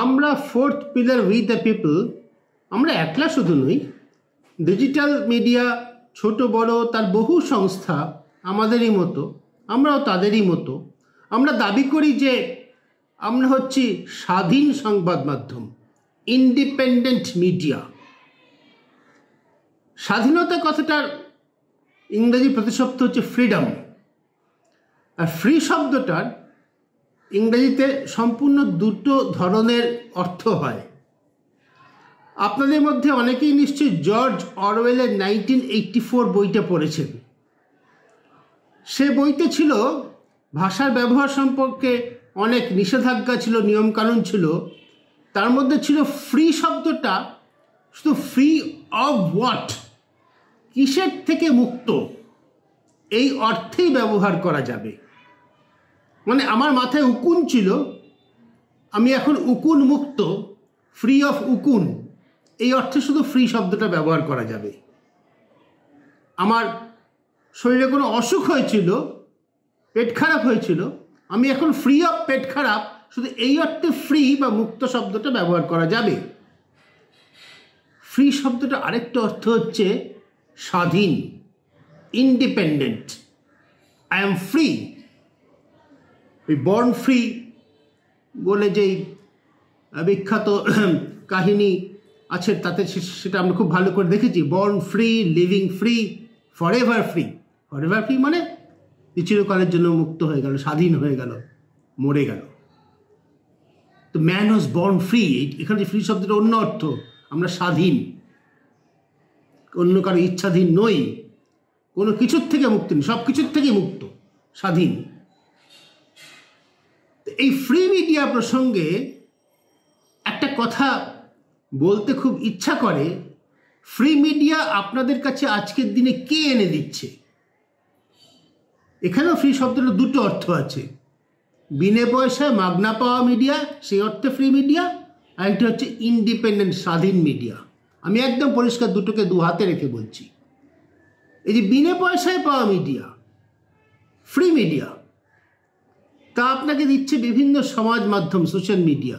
আমরা fourth pillar we the people, আমরা একলা শুধু নই, ডিজিটাল মিডিয়া ছোট বড় তার বহু সংস্থা আমাদেরই মতো, আমরাও তাদেরই মতো। আমরা দাবি করি যে আমরা হচ্ছি স্বাধীন সংবাদ মাধ্যম, ইন্ডিপেন্ডেন্ট মিডিয়া। স্বাধীনতা কথাটার ইংরেজি প্রতিশব্দ হচ্ছে ফ্রিডম, আর ফ্রি শব্দটার ইংরেজিতে সম্পূর্ণ দুটো ধরনের অর্থ হয়। আপনাদের মধ্যে অনেকেই নিশ্চয়ই জর্জ অরওয়েলের 1984 বইটা পড়েছেন। সে বইতে ছিল ভাষার ব্যবহার সম্পর্কে অনেক নিষেধাজ্ঞা ছিল, নিয়মকানুন ছিল। তার মধ্যে ছিল ফ্রি শব্দটা শুধু ফ্রি অফ হোয়াট, কিসের থেকে মুক্ত, এই অর্থেই ব্যবহার করা যাবে। মানে আমার মাথায় উকুন ছিল, আমি এখন উকুন মুক্ত, ফ্রি অফ উকুন, এই অর্থে শুধু ফ্রি শব্দটা ব্যবহার করা যাবে। আমার শরীরে কোনো অসুখ হয়েছিল, পেট খারাপ হয়েছিল, আমি এখন ফ্রি অফ পেট খারাপ, শুধু এই অর্থে ফ্রি বা মুক্ত শব্দটা ব্যবহার করা যাবে। ফ্রি শব্দটা আরেকটা অর্থ হচ্ছে স্বাধীন, ইন্ডিপেন্ডেন্ট। I am free. ওই বর্ন ফ্রি বলে যেই বিখ্যাত কাহিনী আছে তাতে সেটা আমরা খুব ভালো করে দেখেছি। Born free, living free, forever free. Forever free মানে চিরকালের জন্য মুক্ত হয়ে গেল, স্বাধীন হয়ে গেল, মরে গেল। তো ম্যান ওয়াজ বর্ন ফ্রি, এখানে যে ফ্রি শব্দটা অন্য অর্থ, আমরা স্বাধীন, অন্য কারো ইচ্ছাধীন নই, কোনো কিছুর থেকে মুক্ত নেই, সব কিছুর থেকেই মুক্ত, স্বাধীন। এই ফ্রি মিডিয়া প্রসঙ্গে একটা কথা বলতে খুব ইচ্ছা করে। ফ্রি মিডিয়া আপনাদের কাছে আজকের দিনে কে এনে দিচ্ছে? এখানেও ফ্রি শব্দটা দুটো অর্থ আছে। বিনে পয়সায় মাগনা পাওয়া মিডিয়া, সেই অর্থে ফ্রি মিডিয়া, আর একটা হচ্ছে ইন্ডিপেন্ডেন্ট, স্বাধীন মিডিয়া। আমি একদম পরিষ্কার দুটোকে দু হাতে রেখে বলছি। এই যে বিনে পয়সায় পাওয়া মিডিয়া, ফ্রি মিডিয়া, তা আপনাকে দিচ্ছে বিভিন্ন সমাজ মাধ্যম, সোশ্যাল মিডিয়া।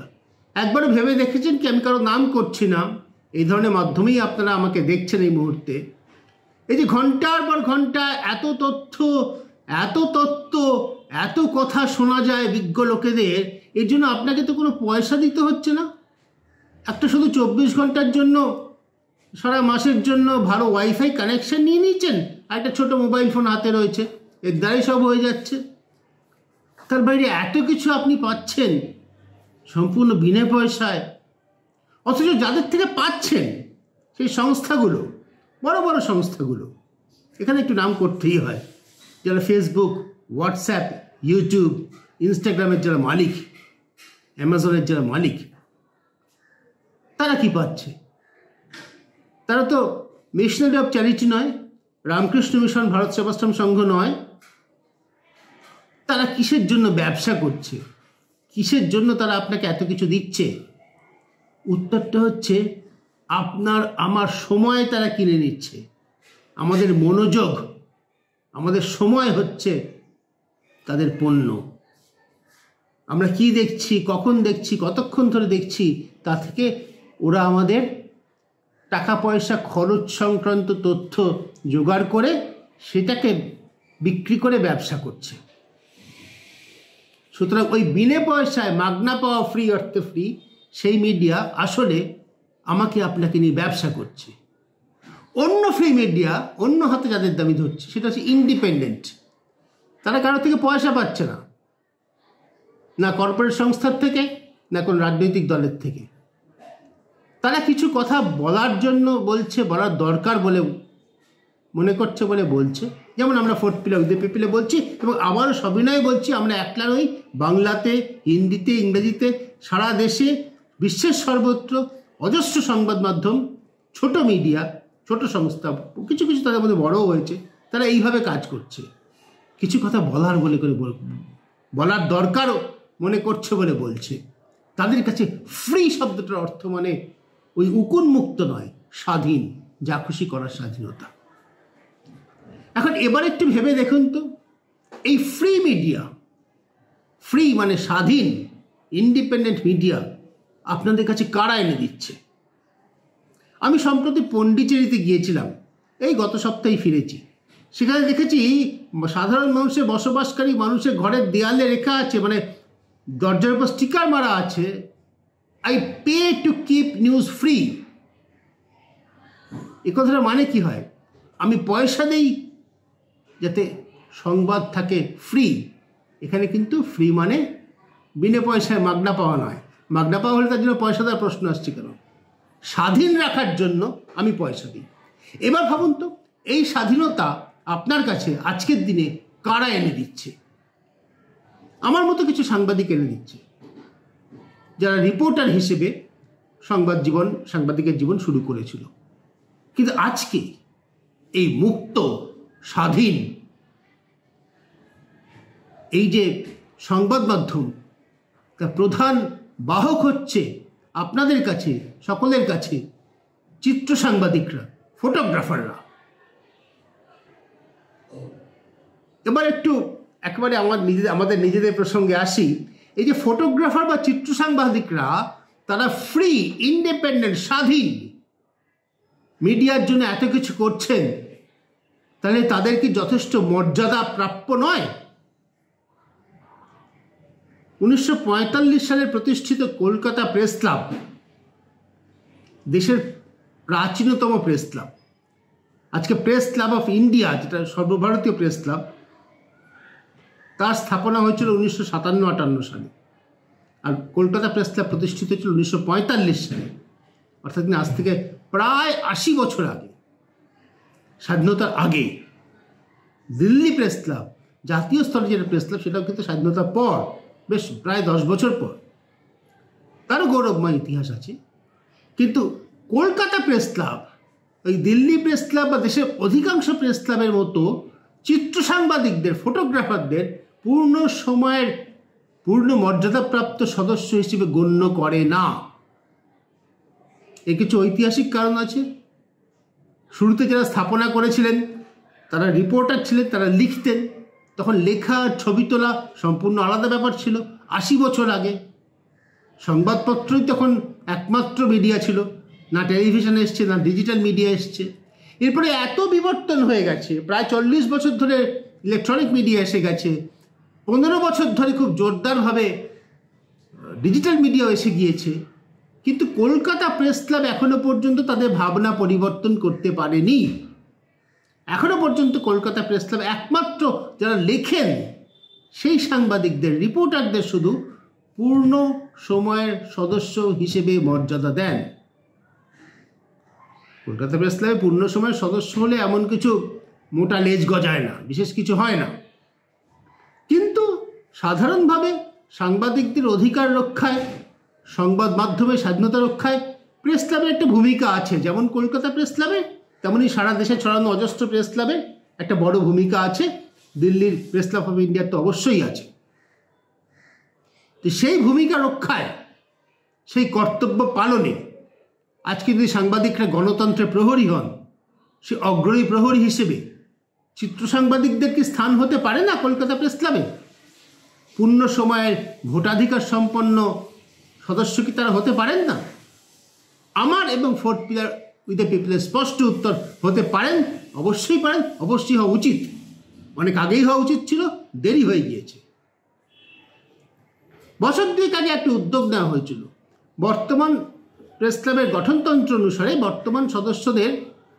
একবারও ভেবে দেখেছেন কি, আমি কারো নাম করছি না, এই ধরনের মাধ্যমেই আপনারা আমাকে দেখছেন এই মুহূর্তে, এই যে ঘন্টার পর ঘন্টা এত তথ্য, এত কথা শোনা যায় বিজ্ঞ লোকেদের, এর জন্য আপনাকে তো কোনো পয়সা দিতে হচ্ছে না। একটা শুধু 24 ঘন্টার জন্য, সারা মাসের জন্য ভালো ওয়াইফাই কানেকশন নিয়ে নিয়েছেন, আর একটা ছোটো মোবাইল ফোন হাতে রয়েছে, এর দ্বারাই সব হয়ে যাচ্ছে। তার বাইরে এত কিছু আপনি পাচ্ছেন সম্পূর্ণ বিনা পয়সায়, অথচ যাদের থেকে পাচ্ছেন সেই সংস্থাগুলো, বড় বড় সংস্থাগুলো, এখানে একটু নাম করতেই হয়, যারা ফেসবুক, হোয়াটসঅ্যাপ, ইউটিউব, ইনস্টাগ্রামের যারা মালিক, অ্যামাজনের যারা মালিক, তারা কি পাচ্ছে? তারা তো মিশনারি অফ চ্যারিটি নয়, রামকৃষ্ণ মিশন, ভারত সেবাশ্রম সংঘ নয়। তারা কিসের জন্য ব্যবসা করছে? কিসের জন্য তারা আপনাকে এত কিছু দিচ্ছে? উত্তরটা হচ্ছে আপনার আমার সময় তারা কিনে নিচ্ছে। আমাদের মনোযোগ, আমাদের সময় হচ্ছে তাদের পণ্য। আমরা কি দেখছি, কখন দেখছি, কতক্ষণ ধরে দেখছি, তা থেকে ওরা আমাদের টাকা পয়সা খরচ সংক্রান্ত তথ্য জোগাড় করে সেটাকে বিক্রি করে ব্যবসা করছে। সুতরাং ওই বিনে পয়সায় মাগনা পাওয়া, ফ্রি অর্থে ফ্রি, সেই মিডিয়া আসলে আমাকে আপনাকে নিয়ে ব্যবসা করছে। অন্য ফ্রি মিডিয়া, অন্য হাতে যাদের দাবি ধরছে, সেটা হচ্ছে ইন্ডিপেন্ডেন্ট। তারা কারো থেকে পয়সা পাচ্ছে না, না কর্পোরেট সংস্থার থেকে, না কোনো রাজনৈতিক দলের থেকে। তারা কিছু কথা বলার জন্য বলছে, বলার দরকার বলে মনে করছে বলে বলছে। যেমন আমরা ফোর্থ পিলার উই দ্য পিপলে বলছি, এবং আবারও সবিনয়ে বলছি, আমরা একলা নই। বাংলাতে, হিন্দিতে, ইংরেজিতে, সারা দেশে, বিশ্বের সর্বত্র অজস্র সংবাদ মাধ্যম, ছোট মিডিয়া, ছোট সংস্থা, কিছু কিছু তাদের মধ্যে বড়ও হয়েছে, তারা এইভাবে কাজ করছে। কিছু কথা বলার বলে করে বলার দরকারও মনে করছে বলে বলছে। তাদের কাছে ফ্রি শব্দটার অর্থ মানে ওই উকুন মুক্ত নয়, স্বাধীন, যা খুশি করার স্বাধীনতা। এখন এবার একটু ভেবে দেখুন তো, এই ফ্রি মিডিয়া, ফ্রি মানে স্বাধীন, ইন্ডিপেন্ডেন্ট মিডিয়া, আপনাদের কাছে কারা এনে দিচ্ছে? আমি সম্প্রতি পন্ডিচেরিতে গিয়েছিলাম, এই গত সপ্তাহে ফিরেছি। সেখানে দেখেছি সাধারণ মানুষের বসবাসকারী মানুষের ঘরের দেয়ালে লেখা আছে, মানে দরজার উপর স্টিকার মারা আছে, I pay to keep news free. এ কথাটার মানে কি হয়? আমি পয়সা দেই যাতে সংবাদ থাকে ফ্রি। এখানে কিন্তু ফ্রি মানে বিনা পয়সায় মাগনা পাওয়া নয়। মাগনা পাওয়া হলে তার জন্য পয়সা দেওয়ার প্রশ্ন আসছে কেন? স্বাধীন রাখার জন্য আমি পয়সা দিই। এবার ভাবুন তো, এই স্বাধীনতা আপনার কাছে আজকের দিনে কারা এনে দিচ্ছে? আমার মতো কিছু সাংবাদিক এনে দিচ্ছে, যারা রিপোর্টার হিসেবে সাংবাদিকের জীবন শুরু করেছিল। কিন্তু আজকে এই মুক্ত স্বাধীন এই যে সংবাদ মাধ্যম, তার প্রধান বাহক হচ্ছে আপনাদের কাছে, সকলের কাছে চিত্র সাংবাদিকরা, ফটোগ্রাফাররা। এবার একটু একেবারে আমাদের নিজেদের প্রসঙ্গে আসি। এই যে ফটোগ্রাফার বা চিত্র সাংবাদিকরা, তারা ফ্রি, ইন্ডিপেন্ডেন্ট, স্বাধীন মিডিয়ার জন্য এত কিছু করছেন, তাহলে তাদের কি যথেষ্ট মর্যাদা প্রাপ্য নয়? 1945 সালে প্রতিষ্ঠিত কলকাতা প্রেস ক্লাব দেশের প্রাচীনতম প্রেস ক্লাব। আজকে প্রেস ক্লাব অফ ইন্ডিয়া, যেটা সর্বভারতীয় প্রেস ক্লাব, তার স্থাপনা হয়েছিল 1957-58 সালে। আর কলকাতা প্রেস ক্লাব প্রতিষ্ঠিত হয়েছিল 1945 সালে, অর্থাৎ আজ থেকে প্রায় 80 বছর আগে, স্বাধীনতার আগে। দিল্লি প্রেস ক্লাব, জাতীয় স্তরে যেটা প্রেস ক্লাব, সেটাও কিন্তু স্বাধীনতার পর, বেশ প্রায় 10 বছর পর। তারও গৌরবময় ইতিহাস আছে। কিন্তু কলকাতা প্রেস ক্লাব, ওই দিল্লি প্রেস ক্লাব বা দেশের অধিকাংশ প্রেস ক্লাবের মতো চিত্র সাংবাদিকদের, ফটোগ্রাফারদের পূর্ণ সময়ের, পূর্ণ মর্যাদাপ্রাপ্ত সদস্য হিসেবে গণ্য করে না। এর কিছু ঐতিহাসিক কারণ আছে। শুরুতে যারা স্থাপনা করেছিলেন তারা রিপোর্টার ছিলেন, তারা লিখতেন। তখন লেখা আর ছবি তোলা সম্পূর্ণ আলাদা ব্যাপার ছিল। 80 বছর আগে সংবাদপত্রই তখন একমাত্র মিডিয়া ছিল, না টেলিভিশন এসছে, না ডিজিটাল মিডিয়া এসছে। এরপরে এত বিবর্তন হয়ে গেছে, প্রায় 40 বছর ধরে ইলেকট্রনিক মিডিয়া এসে গেছে, 15 বছর ধরে খুব জোরদারভাবে ডিজিটাল মিডিয়াও এসে গিয়েছে। কিন্তু কলকাতা প্রেস ক্লাব এখনো পর্যন্ত তাদের ভাবনা পরিবর্তন করতে পারেনি। এখনো পর্যন্ত কলকাতা প্রেস ক্লাব একমাত্র যারা লেখেন সেই সাংবাদিকদের, রিপোর্টারদের শুধু পূর্ণ সময়ের সদস্য হিসেবে মর্যাদা দেন। কলকাতা প্রেস ক্লাবে পূর্ণ সময়ের সদস্য হলে এমন কিছু মোটা লেজ গজায় না, বিশেষ কিছু হয় না। কিন্তু সাধারণভাবে সাংবাদিকদের অধিকার রক্ষায়, সংবাদ মাধ্যমের স্বাধীনতা রক্ষায় প্রেস ক্লাবের একটা ভূমিকা আছে। যেমন কলকাতা প্রেস ক্লাবে, তেমনই সারা দেশে ছড়ানো অজস্র প্রেস ক্লাবের একটা বড় ভূমিকা আছে। দিল্লির প্রেস ক্লাব অফ ইন্ডিয়ার তো অবশ্যই আছে। তো সেই ভূমিকা রক্ষায়, সেই কর্তব্য পালনে আজকে যদি সাংবাদিকরা গণতন্ত্রের প্রহরী হন, সে অগ্রণী প্রহরী হিসেবে চিত্র সাংবাদিকদের কি স্থান হতে পারে না কলকাতা প্রেস ক্লাবে? পূর্ণ সময়ের ভোটাধিকার সম্পন্ন সদস্য কি তারা হতে পারেন না? আমার এবং ফোর্থ পিলার উইথ দ্য পিপলের স্পষ্ট উত্তর, হতে পারেন, অবশ্যই পারেন, অবশ্যই হওয়া উচিত। অনেক আগেই হওয়া উচিত ছিল, দেরি হয়ে গিয়েছে। বছর দুয়েক আগে একটা উদ্যোগ নেওয়া হয়েছিল। বর্তমান প্রেস ক্লাবের গঠনতন্ত্র অনুসারে বর্তমান সদস্যদের,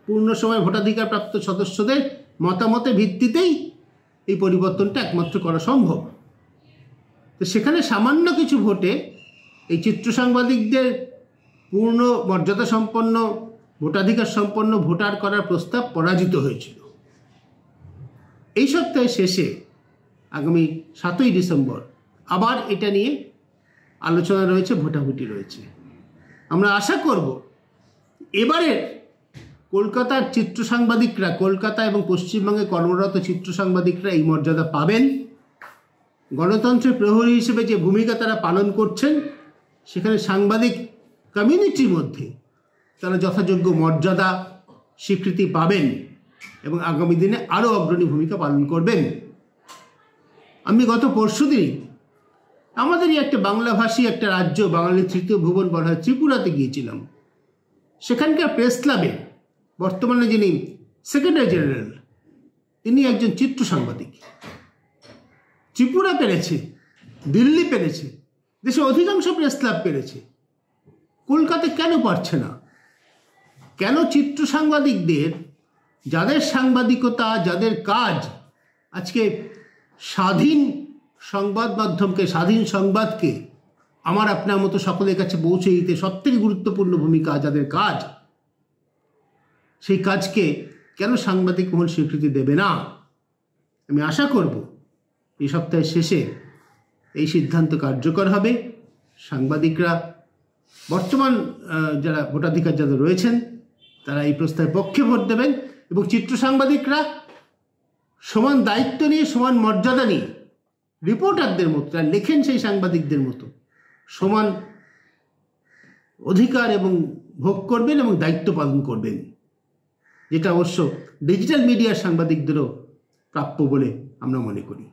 পূর্ণ সময় ভোটাধিকার প্রাপ্ত সদস্যদের মতামতের ভিত্তিতেই এই পরিবর্তনটা একমাত্র করা সম্ভব। তো সেখানে সামান্য কিছু ভোটে এই চিত্র সাংবাদিকদের পূর্ণ মর্যাদা সম্পন্ন, ভোটাধিকার সম্পন্ন ভোটার করার প্রস্তাব পরাজিত হয়েছিল। এই সপ্তাহের শেষে, আগামী 7ই ডিসেম্বর, আবার এটা নিয়ে আলোচনা রয়েছে, ভোটাভুটি রয়েছে। আমরা আশা করব এবারের কলকাতার চিত্র সাংবাদিকরা, কলকাতা এবং পশ্চিমবঙ্গে কর্মরত চিত্র সাংবাদিকরা এই মর্যাদা পাবেন। গণতন্ত্রের প্রহরী হিসেবে যে ভূমিকা তারা পালন করছেন, সেখানে সাংবাদিক কমিউনিটির মধ্যে তারা যথাযোগ্য মর্যাদা, স্বীকৃতি পাবেন এবং আগামী দিনে আরও অগ্রণী ভূমিকা পালন করবেন। আমি গত পরশুদিন আমাদেরই একটা বাংলাভাষী একটা রাজ্য, বাঙালির তৃতীয় ভুবন বলা হয়, ত্রিপুরাতে গিয়েছিলাম। সেখানকার প্রেস ক্লাবে বর্তমানে যিনি সেক্রেটারি জেনারেল, তিনি একজন চিত্র সাংবাদিক। ত্রিপুরা পেরেছে, দিল্লি পেরেছে, দেশের অধিকাংশ প্রেস ক্লাব পেরেছে, কলকাতা কেন পারছে না? কেন চিত্র সাংবাদিকদের, যাদের সাংবাদিকতা, যাদের কাজ আজকে স্বাধীন সংবাদ মাধ্যমকে, স্বাধীন সংবাদকে আমার আপনার মতো সকলের কাছে পৌঁছে দিতে সবথেকে গুরুত্বপূর্ণ ভূমিকা যাদের কাজ, সেই কাজকে কেন সাংবাদিক মহল স্বীকৃতি দেবে না? আমি আশা করব এই সপ্তাহের শেষে এই সিদ্ধান্ত কার্যকর হবে। সাংবাদিকরা, বর্তমান যারা ভোটাধিকার যাদের রয়েছেন, তারা এই প্রস্তাবের পক্ষে ভোট দেবেন এবং চিত্র সাংবাদিকরা সমান দায়িত্ব নিয়ে, সমান মর্যাদা নিয়ে, রিপোর্টারদের মতো, যারা লেখেন সেই সাংবাদিকদের মতো সমান অধিকার এবং ভোগ করবেন এবং দায়িত্ব পালন করবেন, যেটা অবশ্য ডিজিটাল মিডিয়ার সাংবাদিকদেরও প্রাপ্য বলে আমরা মনে করি।